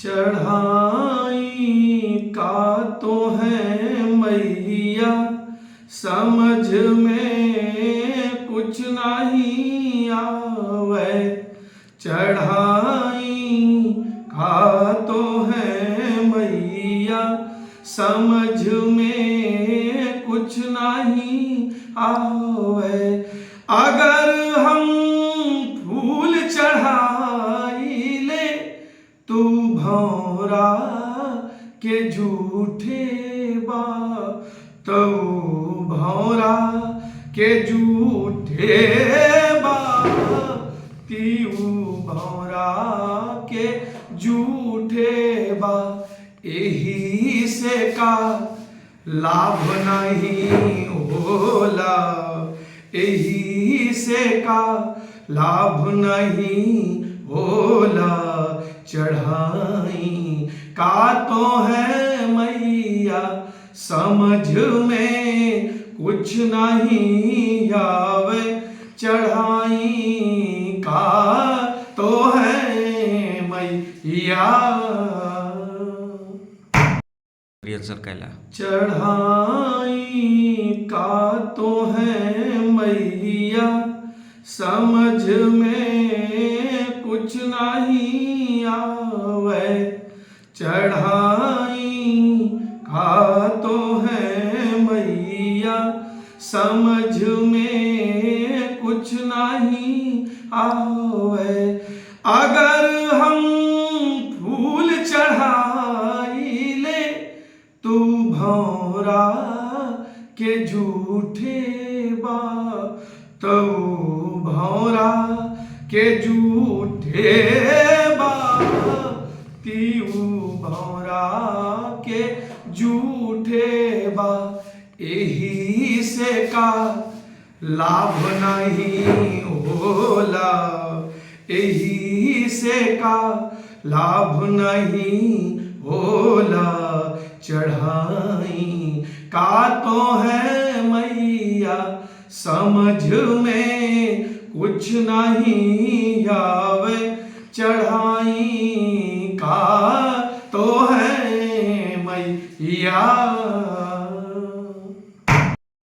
चढ़ाई का तो है मैया, समझ में कुछ नहीं आवे। चढ़ाई का तो है मैया, समझ में कुछ नहीं आवे। अगर हम फूल चढ़ाई ले तू भौरा के झूठे बा, तो भौरा के झूठे बा, तीऊ भौरा के झूठे बा। एही से का लाभ नहीं होला, एही से का लाभ नहीं होला। चढ़ाई का तो है मैया, समझ में कुछ नहीं आवे। चढ़ाई का तो है मैया। चढ़ाई का तो है मैया, समझ में कुछ नहीं आवे। चढ़ाई का तो है मैया, समझ में कुछ नहीं आवे। अगर हम फूल चढ़ाई ले तू भौरा के झूठे बा, तो भौरा के झूठे बा, तीऊ भौरा के झूठे बा। एही से का लाभ नहीं होला, एही से का लाभ नहीं होला। चढ़ाई का तो है मैया, समझ में कुछ नहीं आवे। चढ़ाई